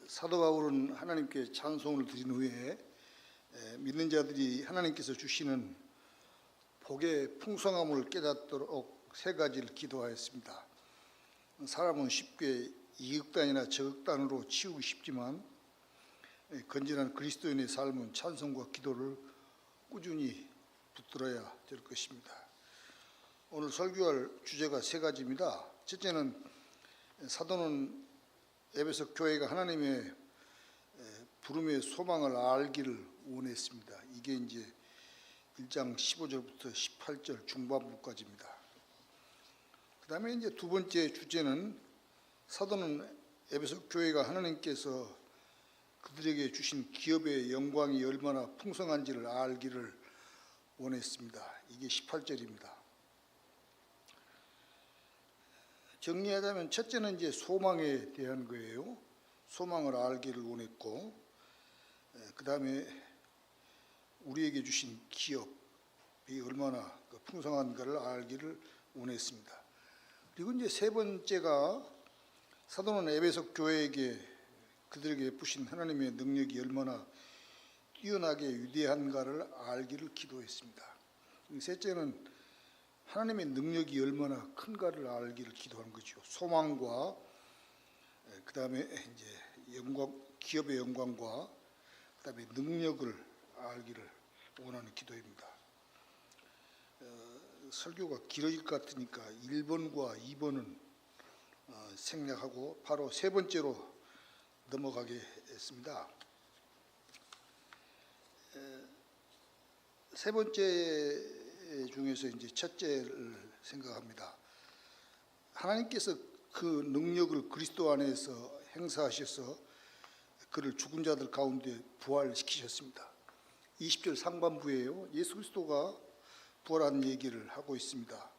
사도 바울은 하나님께 찬송을 드린 후에 믿는 자들이 하나님께서 주시는 복의 풍성함을 깨닫도록 세 가지를 기도하였습니다. 사람은 쉽게 이극단이나 저극단으로 치우기 쉽지만 건전한 그리스도인의 삶은 찬송과 기도를 꾸준히 붙들어야 될 것입니다. 오늘 설교할 주제가 세 가지입니다. 첫째는 사도는 에베소 교회가 하나님의 부름의 소망을 알기를 원했습니다. 이게 이제 1장 15절부터 18절 중반부까지입니다. 그 다음에 이제 두 번째 주제는 사도는 에베소 교회가 하나님께서 그들에게 주신 기업의 영광이 얼마나 풍성한지를 알기를 원했습니다. 이게 18절입니다. 정리하자면 첫째는 이제 소망에 대한 거예요. 소망을 알기를 원했고, 그 다음에 우리에게 주신 기업이 얼마나 풍성한가를 알기를 원했습니다. 그리고 이제 세 번째가 사도는 에베소 교회에게 그들에게 베푸신 하나님의 능력이 얼마나 뛰어나게 위대한가를 알기를 기도했습니다. 셋째는 하나님의 능력이 얼마나 큰가를 알기를 기도하는 거죠. 소망과 그 다음에 이제 영광, 기업의 영광과 그 다음에 능력을 알기를 원하는 기도입니다. 설교가 길어질 것 같으니까 1번과 2번은 생략하고 바로 세 번째로 넘어가겠습니다. 세 번째 중에서 이제 첫째를 생각합니다. 하나님께서 그 능력을 그리스도 안에서 행사하셔서 그를 죽은 자들 가운데 부활시키셨습니다. 20절 상반부에요. 예수 그리스도가 부활한 얘기를 하고 있습니다.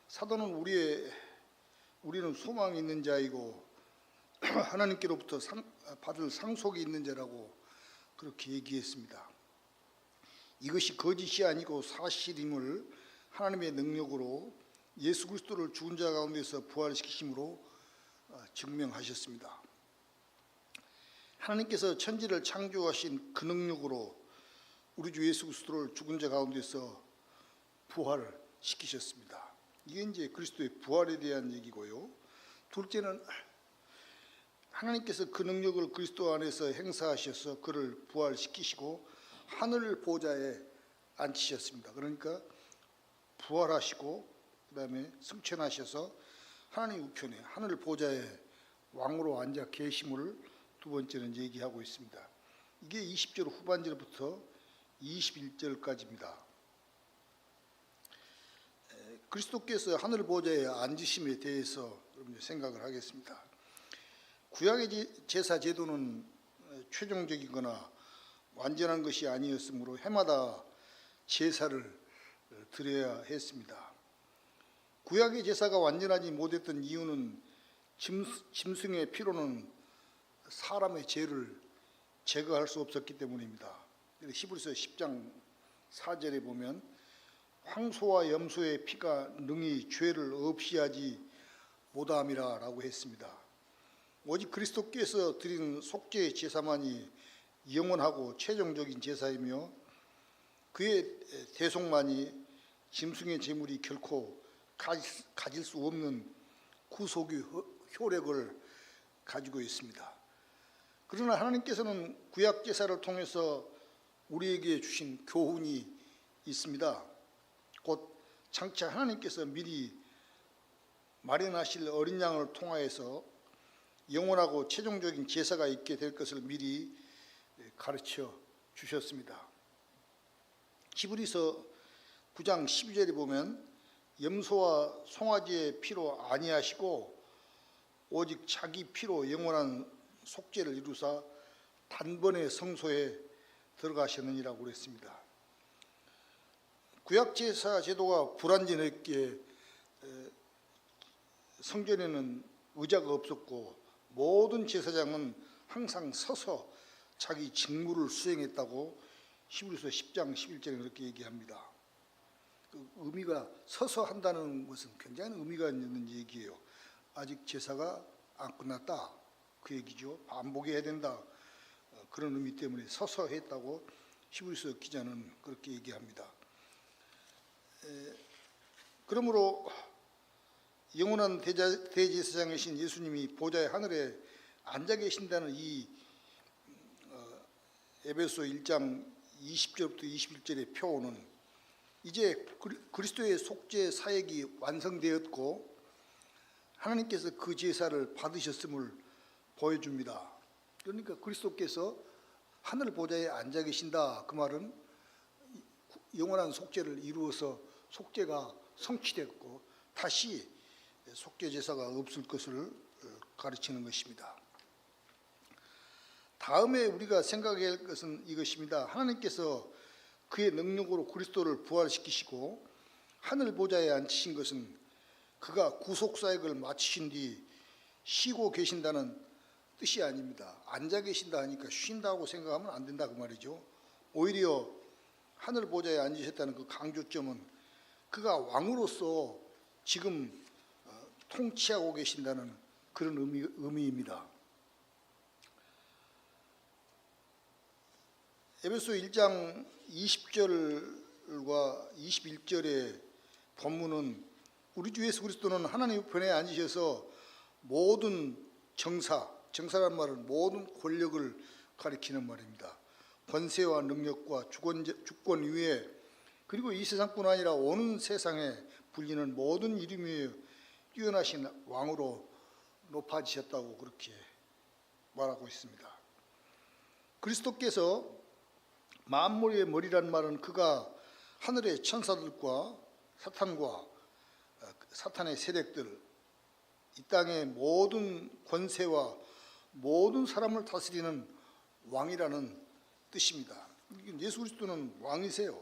사도는 우리는 소망이 있는 자이고 하나님께로부터 받을 상속이 있는 자라고 그렇게 얘기했습니다. 이것이 거짓이 아니고 사실임을 하나님의 능력으로 예수 그리스도를 죽은 자 가운데서 부활시키심으로 증명하셨습니다. 하나님께서 천지를 창조하신 그 능력으로 우리 주 예수 그리스도를 죽은 자 가운데서 부활을 시키셨습니다. 이게 이제 그리스도의 부활에 대한 얘기고요. 둘째는 하나님께서 그 능력을 그리스도 안에서 행사하셔서 그를 부활시키시고 하늘 보좌에 앉히셨습니다. 그러니까 부활하시고 그 다음에 승천하셔서 하나님 우편에 하늘 보좌에 왕으로 앉아 계심을 두 번째는 얘기하고 있습니다. 이게 20절 후반절부터 21절까지입니다. 그리스도께서 하늘 보좌에 앉으심에 대해서 생각을 하겠습니다. 구약의 제사 제도는 최종적이거나 완전한 것이 아니었으므로 해마다 제사를 드려야 했습니다. 구약의 제사가 완전하지 못했던 이유는 짐승의 피로는 사람의 죄를 제거할 수 없었기 때문입니다. 히브리서 10장 4절에 보면 황소와 염소의 피가 능히 죄를 없이 하지 못함이라 라고 했습니다. 오직 그리스도께서 드린 속죄의 제사만이 영원하고 최종적인 제사이며 그의 대속만이 짐승의 제물이 결코 가질 수 없는 구속의 효력을 가지고 있습니다. 그러나 하나님께서는 구약 제사를 통해서 우리에게 주신 교훈이 있습니다. 곧 장차 하나님께서 미리 마련하실 어린 양을 통하여서 영원하고 최종적인 제사가 있게 될 것을 미리 가르쳐 주셨습니다. 히브리서 9장 12절에 보면 염소와 송아지의 피로 아니하시고 오직 자기 피로 영원한 속죄를 이루사 단번에 성소에 들어가셨느니라고 그랬습니다. 구약 제사 제도가 불완전했기에 성전에는 의자가 없었고 모든 제사장은 항상 서서 자기 직무를 수행했다고 히브리서 10장 11절에 그렇게 얘기합니다. 그 의미가 서서 한다는 것은 굉장히 의미가 있는 얘기예요. 아직 제사가 안 끝났다. 그 얘기죠. 반복해야 된다. 그런 의미 때문에 서서 했다고 히브리서 기자는 그렇게 얘기합니다. 그러므로 영원한 대제사장이신 예수님이 보좌의 하늘에 앉아 계신다는 이 에베소 1장 20절부터 21절의 표현은 이제 그리스도의 속죄 사역이 완성되었고 하나님께서 그 제사를 받으셨음을 보여줍니다. 그러니까 그리스도께서 하늘 보좌에 앉아 계신다. 그 말은 영원한 속죄를 이루어서 속죄가 성취됐고 다시 속죄 제사가 없을 것을 가르치는 것입니다. 다음에 우리가 생각해야 할 것은 이것입니다. 하나님께서 그의 능력으로 그리스도를 부활시키시고 하늘 보좌에 앉히신 것은 그가 구속 사역을 마치신 뒤 쉬고 계신다는 뜻이 아닙니다. 앉아 계신다 하니까 쉰다고 생각하면 안 된다 그 말이죠. 오히려 하늘 보좌에 앉으셨다는 그 강조점은 그가 왕으로서 지금 통치하고 계신다는 그런 의미입니다. 에베소 1장 20절과 21절의 본문은 우리 주 예수 그리스도는 하나님 우편에 앉으셔서 모든 정사란 말은 모든 권력을 가리키는 말입니다. 권세와 능력과 주권 위에 그리고 이 세상뿐 아니라 온 세상에 불리는 모든 이름 위에 뛰어나신 왕으로 높아지셨다고 그렇게 말하고 있습니다. 그리스도께서 만물의 머리란 말은 그가 하늘의 천사들과 사탄의 세력들, 이 땅의 모든 권세와 모든 사람을 다스리는 왕이라는 뜻입니다. 예수 그리스도는 왕이세요.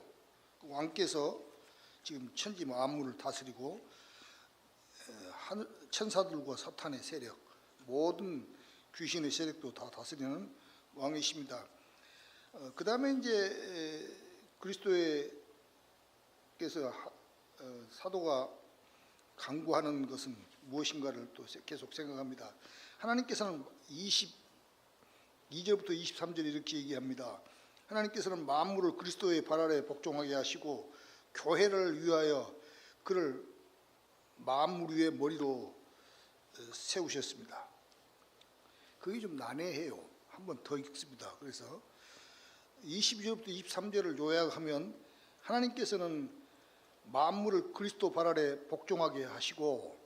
왕께서 지금 천지 만물을 다스리고 천사들과 사탄의 세력, 모든 귀신의 세력도 다 다스리는 왕이십니다. 그 다음에 이제 그리스도께서 사도가 강구하는 것은 무엇인가를 또 계속 생각합니다. 하나님께서는 22절부터 23절 이렇게 얘기합니다. 하나님께서는 만물을 그리스도의 발 아래 복종하게 하시고 교회를 위하여 그를 만물 위의 머리로 세우셨습니다. 그게 좀 난해해요. 한 번 더 읽습니다. 그래서 22절부터 23절을 요약하면 하나님께서는 만물을 그리스도 발 아래 복종하게 하시고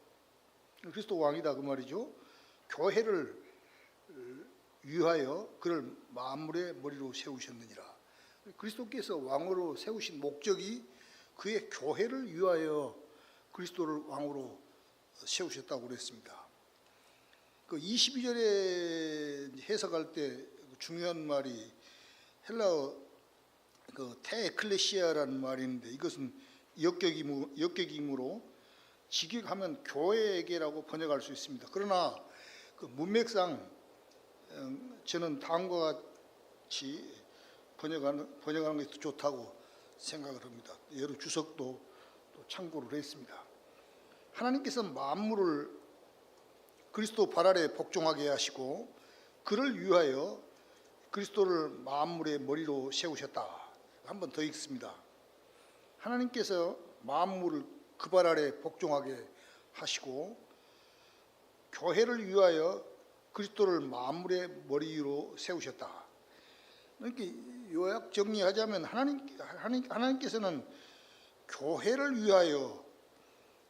그리스도 왕이다 그 말이죠. 교회를 위하여 그를 만물의 머리로 세우셨느니라. 그리스도께서 왕으로 세우신 목적이 그의 교회를 위하여 그리스도를 왕으로 세우셨다고 그랬습니다. 그 22절에 해석할 때 중요한 말이 헬라어 그 테에클레시아라는 말인데 이것은 역격이므로 직역하면 교회에게라고 번역할 수 있습니다. 그러나 그 문맥상 저는 다음과 같이 번역하는 것이 더 좋다고 생각을 합니다. 여러 주석도 또 참고를 했습니다. 하나님께서 만물을 그리스도 발 아래 복종하게 하시고 그를 위하여 그리스도를 만물의 머리로 세우셨다. 한 번 더 읽습니다. 하나님께서 만물을 그 발 아래 복종하게 하시고 교회를 위하여 그리스도를 만물의 머리 위로 세우셨다. 이렇게 요약 정리하자면 하나님께서는 교회를 위하여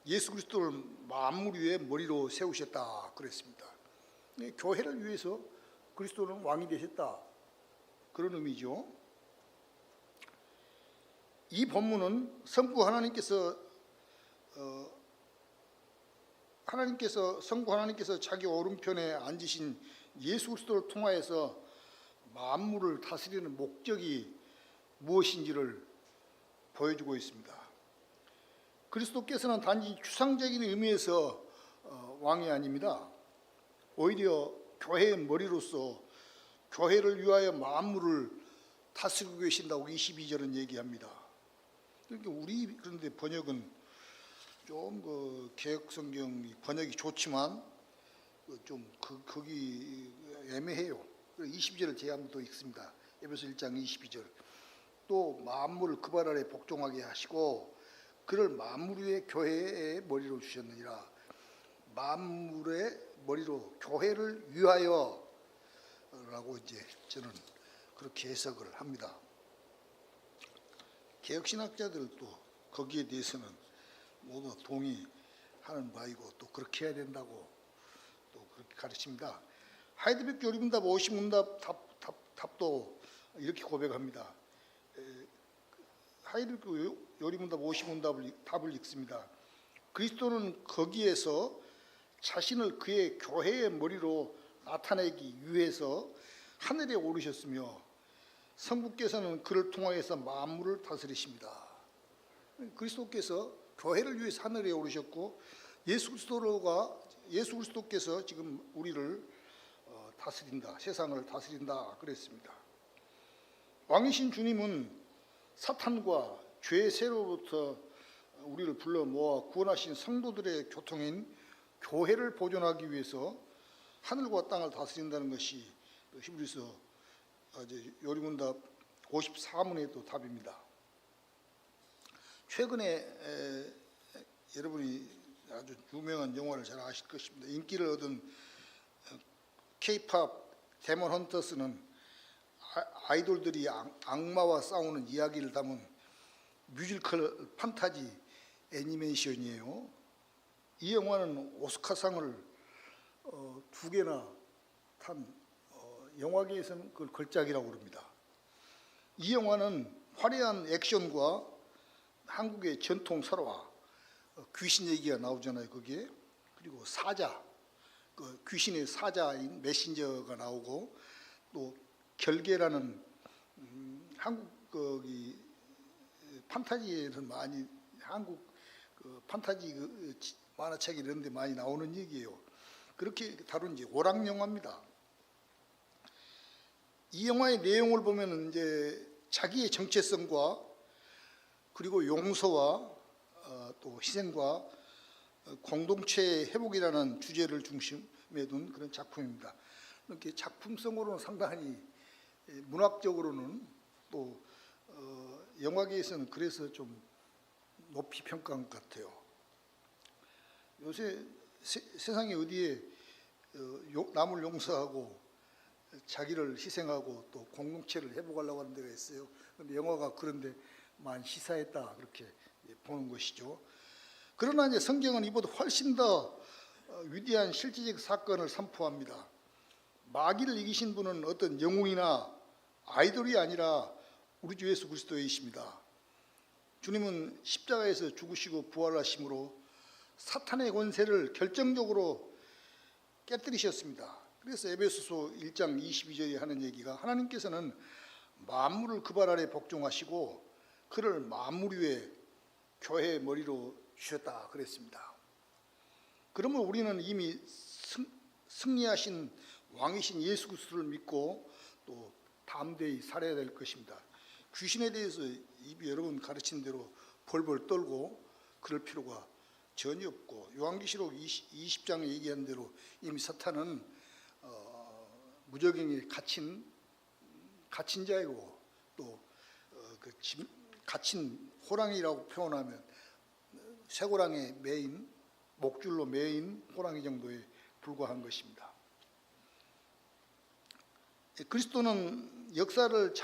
예수 그리스도를 만물 위의 머리로 세우셨다 그랬습니다. 교회를 위해서 그리스도는 왕이 되셨다. 그런 의미죠. 이 본문은 성부 하나님께서 자기 오른편에 앉으신 예수 그리스도를 통하여서 만물을 다스리는 목적이 무엇인지를 보여주고 있습니다. 그리스도께서는 단지 추상적인 의미에서 왕이 아닙니다. 오히려 교회의 머리로서 교회를 위하여 만물을 다스리고 계신다고 22절은 얘기합니다. 그러니까 우리 그런데 번역은 좀 그 개혁성경 번역이 좋지만 거기 애매해요. 22절을 제가 한번 더 읽습니다. 에베소 1장 22절. 또 만물을 그 발 아래 복종하게 하시고 그를 만물 위에 교회의 머리로 주셨느니라. 만물의 머리로 교회를 위하여 라고 이제 저는 그렇게 해석을 합니다. 개혁신학자들도 거기에 대해서는 모두 동의하는 바이고 또 그렇게 해야 된다고 또 그렇게 가르칩니다. 하이드베르크 요리문답 50문답 답도 이렇게 고백합니다. 하이드베르크 요리문답 50문답을 답을 읽습니다. 그리스도는 거기에서 자신을 그의 교회의 머리로 나타내기 위해서 하늘에 오르셨으며 성부께서는 그를 통하여서 만물을 다스리십니다. 그리스도께서 교회를 위해서 하늘에 오르셨고 예수 그리스도께서 지금 우리를 다스린다, 세상을 다스린다 그랬습니다. 왕이신 주님은 사탄과 죄의 세로부터 우리를 불러 모아 구원하신 성도들의 교통인 교회를 보존하기 위해서 하늘과 땅을 다스린다는 것이 히브리서 요리문답 54문의 또 답입니다. 최근에 여러분이 아주 유명한 영화를 잘 아실 것입니다. 인기를 얻은 K-팝 데몬 헌터스는 아이돌들이 악마와 싸우는 이야기를 담은 뮤지컬 판타지 애니메이션이에요. 이 영화는 오스카상을 2개나 탄 영화계에서는 그걸 걸작이라고 그럽니다. 이 영화는 화려한 액션과 한국의 전통 설화, 귀신 얘기가 나오잖아요, 거기에. 그리고 사자, 그 귀신의 사자인 메신저가 나오고 또 결계라는 한국 거기 판타지에는 많이 한국 판타지 만화책 이런 데 많이 나오는 얘기예요. 그렇게 다룬 이제 오락 영화입니다. 이 영화의 내용을 보면 이제 자기의 정체성과 그리고 용서와 또 희생과 공동체의 회복이라는 주제를 중심에 둔 그런 작품입니다. 이렇게 작품성으로는 상당히 문학적으로는 또 영화계에서는 그래서 좀 높이 평가한 것 같아요. 요새 세상에 어디에 남을 용서하고 자기를 희생하고 또 공동체를 회복하려고 하는 데가 있어요. 그런데 영화가 그런데 많이 시사했다 그렇게 보는 것이죠. 그러나 이제 성경은 이보다 훨씬 더 위대한 실제적 사건을 선포합니다. 마귀를 이기신 분은 어떤 영웅이나 아이돌이 아니라 우리 주 예수 그리스도이십니다. 주님은 십자가에서 죽으시고 부활하심으로 사탄의 권세를 결정적으로 깨뜨리셨습니다. 그래서 에베소서 1장 22절에 하는 얘기가 하나님께서는 만물을 그 발 아래 복종하시고 그를 만물 위에 교회의 머리로 주셨다 그랬습니다. 그러면 우리는 이미 승리하신 왕이신 예수 그리스도를 믿고 또 담대히 살아야 될 것입니다. 귀신에 대해서 입이 여러 번 가르친 대로 벌벌 떨고 그럴 필요가 전혀 없고 요한계시록 20장에 얘기한 대로 이미 사탄은 무적행에 갇힌 자이고 또 갇힌 호랑이라고 표현하면 쇠고랑에 매인 목줄로 매인 호랑이 정도에 불과한 것입니다. 그리스도는 역사를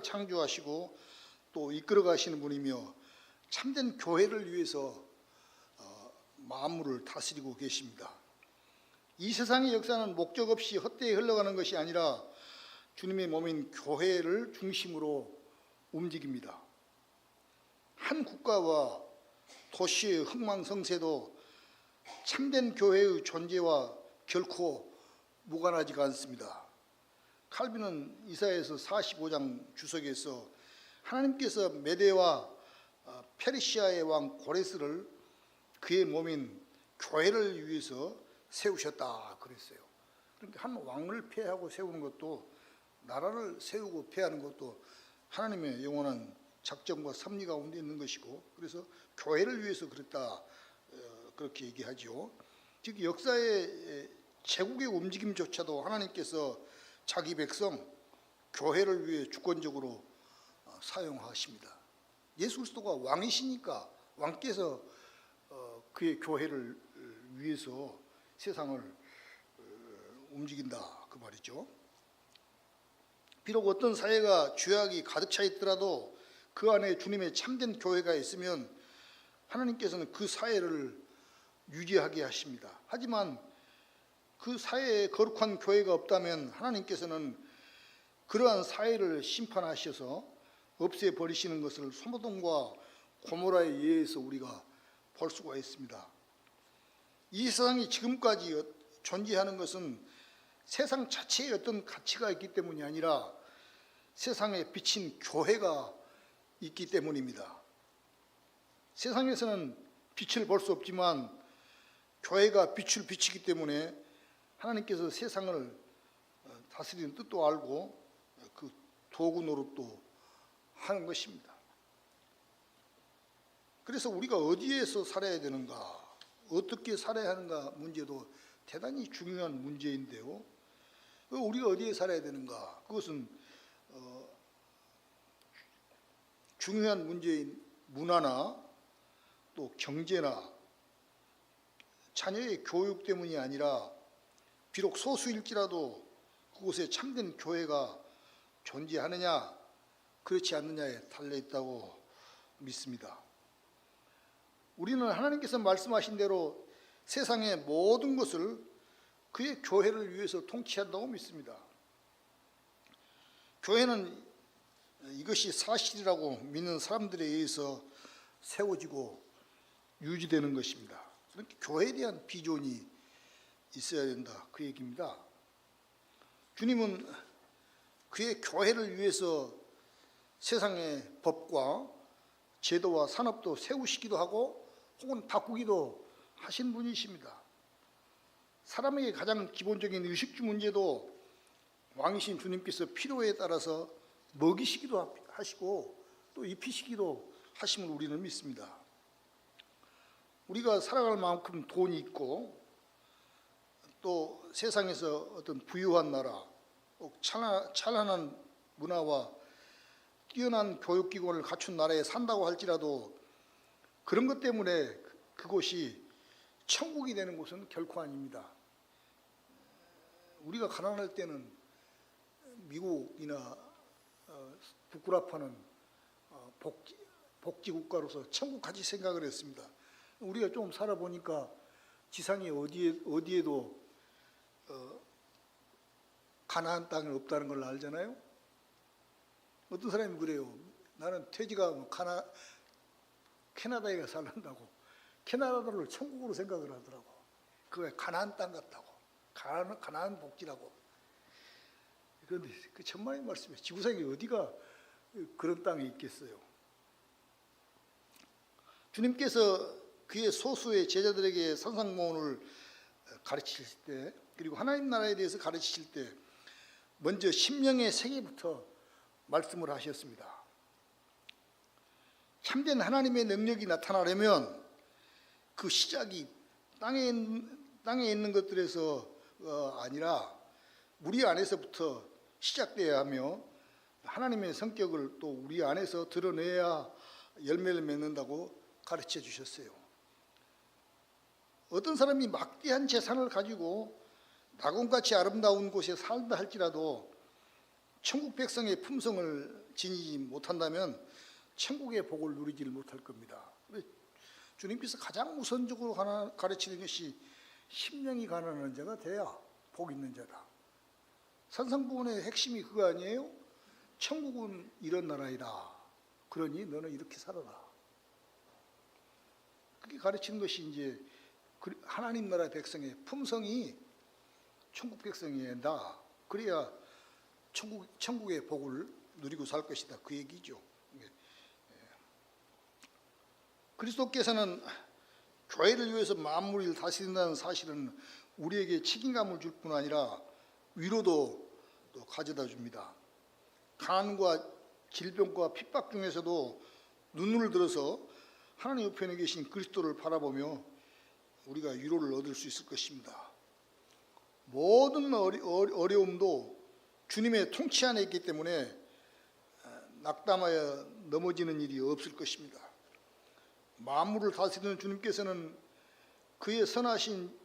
창조하시고 또 이끌어가시는 분이며 참된 교회를 위해서 만물을 다스리고 계십니다. 이 세상의 역사는 목적 없이 헛되이 흘러가는 것이 아니라 주님의 몸인 교회를 중심으로 움직입니다. 한 국가와 도시의 흥망성쇠도 참된 교회의 존재와 결코 무관하지가 않습니다. 칼빈은 이사야서 45장 주석에서 하나님께서 메대와 페르시아의 왕 고레스를 그의 몸인 교회를 위해서 세우셨다 그랬어요. 그러니까 한 왕을 폐하고 세우는 것도 나라를 세우고 폐하는 것도 하나님의 영원한 작정과 섭리 가운데 있는 것이고 그래서 교회를 위해서 그랬다 그렇게 얘기하죠. 즉 역사의 제국의 움직임조차도 하나님께서 자기 백성 교회를 위해 주권적으로 사용하십니다. 예수 그리스도가 왕이시니까 왕께서 그의 교회를 위해서 세상을 움직인다 그 말이죠. 비록 어떤 사회가 죄악이 가득 차 있더라도 그 안에 주님의 참된 교회가 있으면 하나님께서는 그 사회를 유지하게 하십니다. 하지만 그 사회에 거룩한 교회가 없다면 하나님께서는 그러한 사회를 심판하셔서 없애버리시는 것을 소돔과 고모라에 의해서 우리가 볼 수가 있습니다. 이 세상이 지금까지 존재하는 것은 세상 자체에 어떤 가치가 있기 때문이 아니라 세상에 비친 교회가 있기 때문입니다. 세상에서는 빛을 볼 수 없지만 교회가 빛을 비치기 때문에 하나님께서 세상을 다스리는 뜻도 알고 그 도구 노릇도 하는 것입니다. 그래서 우리가 어디에서 살아야 되는가, 어떻게 살아야 하는가 문제도 대단히 중요한 문제인데요. 우리가 어디에 살아야 되는가, 그것은 중요한 문제인 문화나 또 경제나 자녀의 교육 때문이 아니라 비록 소수일지라도 그곳에 참된 교회가 존재하느냐 그렇지 않느냐에 달려있다고 믿습니다. 우리는 하나님께서 말씀하신 대로 세상의 모든 것을 그의 교회를 위해서 통치한다고 믿습니다. 교회는 이것이 사실이라고 믿는 사람들에 의해서 세워지고 유지되는 것입니다. 그러니까 교회에 대한 비전이 있어야 된다 그 얘기입니다. 주님은 그의 교회를 위해서 세상의 법과 제도와 산업도 세우시기도 하고 혹은 바꾸기도 하신 분이십니다. 사람에게 가장 기본적인 의식주 문제도 왕이신 주님께서 필요에 따라서 먹이시기도 하시고 또 입히시기도 하심을 우리는 믿습니다. 우리가 살아갈 만큼 돈이 있고 또 세상에서 어떤 부유한 나라, 찬란한 문화와 뛰어난 교육기관을 갖춘 나라에 산다고 할지라도 그런 것 때문에 그곳이 천국이 되는 곳은 결코 아닙니다. 우리가 가난할 때는 미국이나 부끄럽하는 복지국가로서 천국 같이 생각을 했습니다. 우리가 좀 살아보니까 지상에 어디에도 가나안 땅이 없다는 걸 알잖아요. 어떤 사람이 그래요. 나는 퇴직하면 캐나다에 살란다고. 캐나다를 천국으로 생각을 하더라고. 그게 가나안 땅 같다고. 가나안 복지라고. 그런데 그 천만의 말씀이에요. 지구상에 어디가 그런 땅이 있겠어요. 주님께서 그의 소수의 제자들에게 산상모훈을 가르치실 때, 그리고 하나님 나라에 대해서 가르치실 때 먼저 심령의 세계부터 말씀을 하셨습니다. 참된 하나님의 능력이 나타나려면 그 시작이 땅에 있는 것들에서 아니라 우리 안에서부터 시작돼야 하며 하나님의 성격을 또 우리 안에서 드러내야 열매를 맺는다고 가르쳐 주셨어요. 어떤 사람이 막대한 재산을 가지고 낙원같이 아름다운 곳에 살다 할지라도 천국 백성의 품성을 지니지 못한다면 천국의 복을 누리지를 못할 겁니다. 주님께서 가장 우선적으로 가르치는 것이 심령이 가난한 자가 돼야 복 있는 자다. 산상보훈의 핵심이 그거 아니에요? 천국은 이런 나라이다. 그러니 너는 이렇게 살아라. 그게 가르치는 것이 이제 하나님 나라 백성의 품성이 천국 백성이다. 그래야 천국의 복을 누리고 살 것이다. 그 얘기죠. 그리스도께서는 교회를 위해서 만물을 다스린다는 사실은 우리에게 책임감을 줄 뿐 아니라 위로도 또 가져다 줍니다. 가난과 질병과 핍박 중에서도 눈을 들어서 하나님 우편에 계신 그리스도를 바라보며 우리가 위로를 얻을 수 있을 것입니다. 모든 어려움도 주님의 통치 안에 있기 때문에 낙담하여 넘어지는 일이 없을 것입니다. 만물을 다스리는 주님께서는 그의 선하신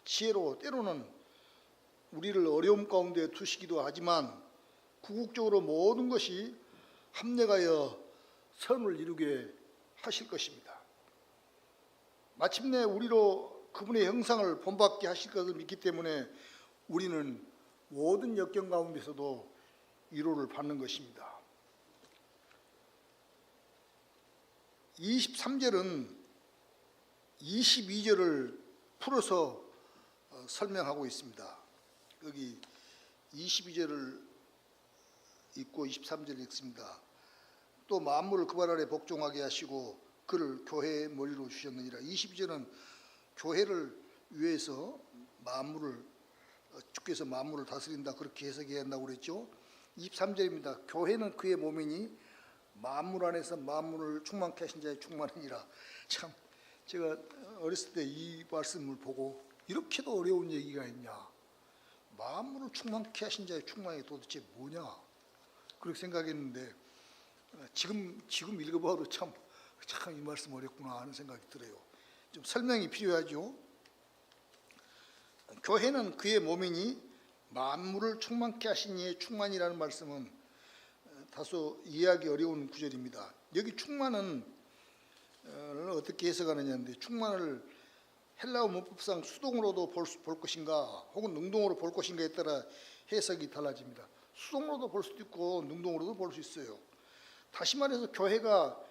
지혜로 때로는 우리를 어려움 가운데 두시기도 하지만 궁극적으로 모든 것이 합력하여 선을 이루게 하실 것입니다. 마침내 우리로 그분의 형상을 본받게 하실 것을 믿기 때문에 우리는 모든 역경 가운데서도 위로를 받는 것입니다. 23절은 22절을 풀어서 설명하고 있습니다. 여기 22절을 읽고 23절을 읽습니다. 또 만물을 그 발 아래 복종하게 하시고 그를 교회의 머리로 주셨느니라. 22절은 교회를 위해서 주께서 만물을 다스린다 그렇게 해석해야 한다고 그랬죠. 23절입니다. 교회는 그의 몸이니 만물 안에서 만물을 충만케 하신 자의 충만이니라. 참 제가 어렸을 때 이 말씀을 보고 이렇게도 어려운 얘기가 있냐, 만물을 충만케 하신 자의 충만이 도대체 뭐냐 그렇게 생각했는데 지금 읽어봐도 참 이 말씀 어렵구나 하는 생각이 들어요. 좀 설명이 필요하죠. 교회는 그의 몸이니 만물을 충만케 하신 이의 충만이라는 말씀은 다소 이해하기 어려운 구절입니다. 여기 충만은 어떻게 해석하느냐인데, 충만을 헬라어 문법상 수동으로도 볼 것인가 혹은 능동으로 볼 것인가에 따라 해석이 달라집니다. 수동으로도 볼 수도 있고 능동으로도 볼 수 있어요. 다시 말해서 교회가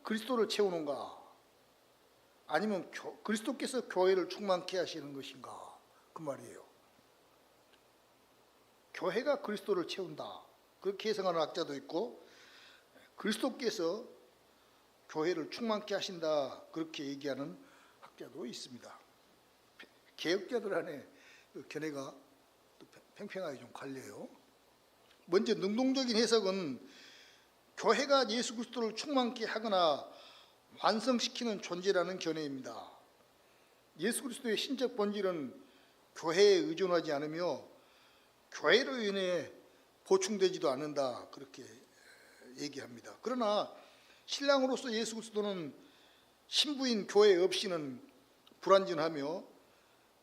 그리스도를 채우는가, 아니면 그리스도께서 교회를 충만케 하시는 것인가, 그 말이에요. 교회가 그리스도를 채운다 그렇게 해석하는 학자도 있고, 그리스도께서 교회를 충만케 하신다 그렇게 얘기하는 학자도 있습니다. 개혁자들 안에 견해가 팽팽하게 좀 갈려요. 먼저 능동적인 해석은 교회가 예수 그리스도를 충만케 하거나 완성시키는 존재라는 견해입니다. 예수 그리스도의 신적 본질은 교회에 의존하지 않으며 교회로 인해 보충되지도 않는다 그렇게 얘기합니다. 그러나 신랑으로서 예수 그리스도는 신부인 교회 없이는 불완전하며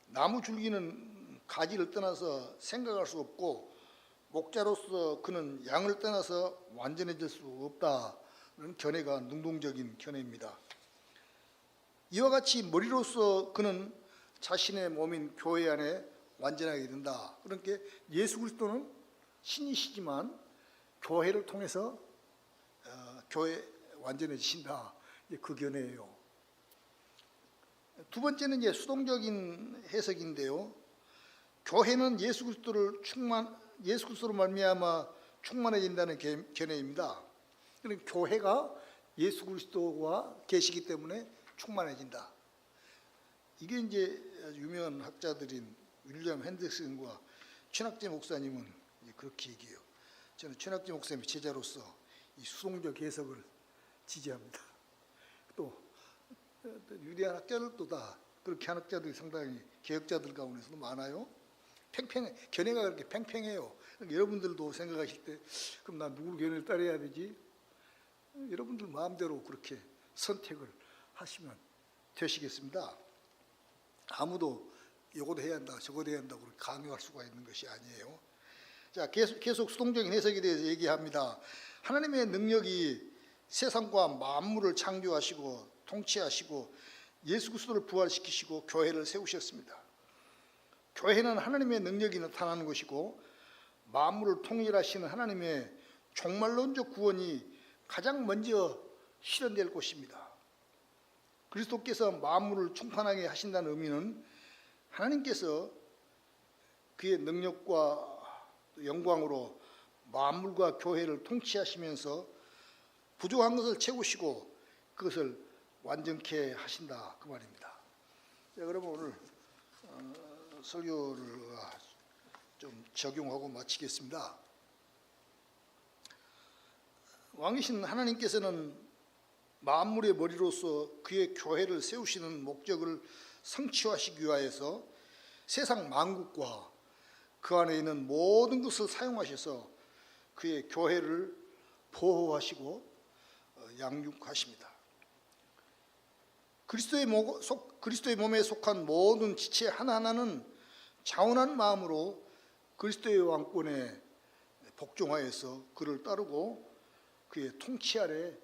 나무 줄기는 가지를 떠나서 생각할 수 없고 목자로서 그는 양을 떠나서 완전해질 수 없다는 견해가 능동적인 견해입니다. 이와 같이 머리로서 그는 자신의 몸인 교회 안에 완전하게 된다. 그러니까 예수 그리스도는 신이시지만 교회를 통해서 교회 완전해지신다. 그 견해예요. 두 번째는 이제 수동적인 해석인데요. 교회는 예수 그리스도로 말미암아 충만해진다는 견해입니다. 그러니까 교회가 예수 그리스도와 계시기 때문에 충만해진다. 이게 이제 유명한 학자들인 윌리엄 핸덕슨과 최낙재 목사님은 그렇게 얘기해요. 저는 최낙재 목사님의 제자로서 이 수동적 해석을 지지합니다. 또 유리한 학자들도 다 그렇게 하는 학자들이 상당히 개혁자들 가운데서도 많아요. 견해가 그렇게 팽팽해요. 그러니까 여러분들도 생각하실 때 그럼 나 누구 견해를 따라야 되지? 여러분들 마음대로 그렇게 선택을 하시면 되시겠습니다. 아무도 이것도 해야 한다 저것도 해야 한다고 강요할 수가 있는 것이 아니에요. 자, 계속 수동적인 해석에 대해서 얘기합니다. 하나님의 능력이 세상과 만물을 창조하시고 통치하시고 예수 그리스도를 부활시키시고 교회를 세우셨습니다. 교회는 하나님의 능력이 나타나는 것이고 만물을 통일하시는 하나님의 종말론적 구원이 가장 먼저 실현될 것입니다. 그리스도께서 만물을 충만하게 하신다는 의미는 하나님께서 그의 능력과 영광으로 만물과 교회를 통치하시면서 부족한 것을 채우시고 그것을 완전케 하신다 그 말입니다. 자, 그러면 오늘 설교를 좀 적용하고 마치겠습니다. 왕이신 하나님께서는 만물의 머리로서 그의 교회를 세우시는 목적을 성취하시기 위하여서 세상 만국과 그 안에 있는 모든 것을 사용하셔서 그의 교회를 보호하시고 양육하십니다. 그리스도의 몸에 속한 모든 지체 하나하나는 자원한 마음으로 그리스도의 왕권에 복종하여서 그를 따르고 그의 통치 아래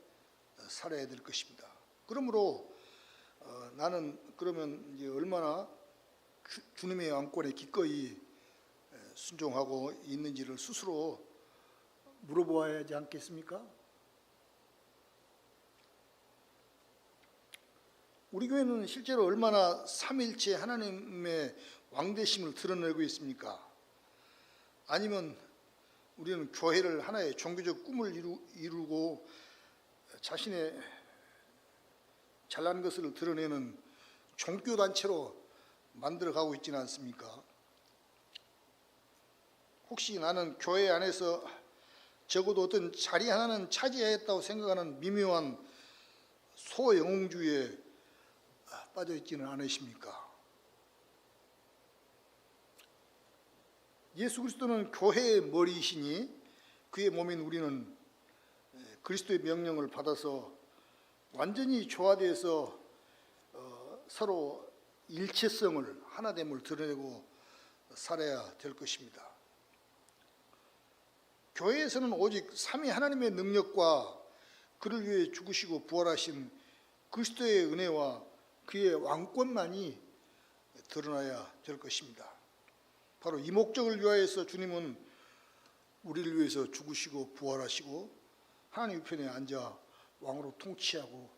살아야 될 것입니다. 그러므로 나는 그러면 이제 얼마나 주님의 왕권에 기꺼이 순종하고 있는지를 스스로 물어보아야 하지 않겠습니까? 우리 교회는 실제로 얼마나 삼위일체 하나님의 왕되심을 드러내고 있습니까? 아니면 우리는 교회를 하나의 종교적 꿈을 이루고 자신의 잘난 것을 드러내는 종교단체로 만들어가고 있지는 않습니까? 혹시 나는 교회 안에서 적어도 어떤 자리 하나는 차지하였다고 생각하는 미묘한 소영웅주의에 빠져 있지는 않으십니까? 예수 그리스도는 교회의 머리이시니 그의 몸인 우리는 그리스도의 명령을 받아서 완전히 조화되어서 서로 일체성을 하나됨을 드러내고 살아야 될 것입니다. 교회에서는 오직 삼위 하나님의 능력과 그를 위해 죽으시고 부활하신 그리스도의 은혜와 그의 왕권만이 드러나야 될 것입니다. 바로 이 목적을 위하여서 주님은 우리를 위해서 죽으시고 부활하시고 하나님 우편에 앉아 왕으로 통치하고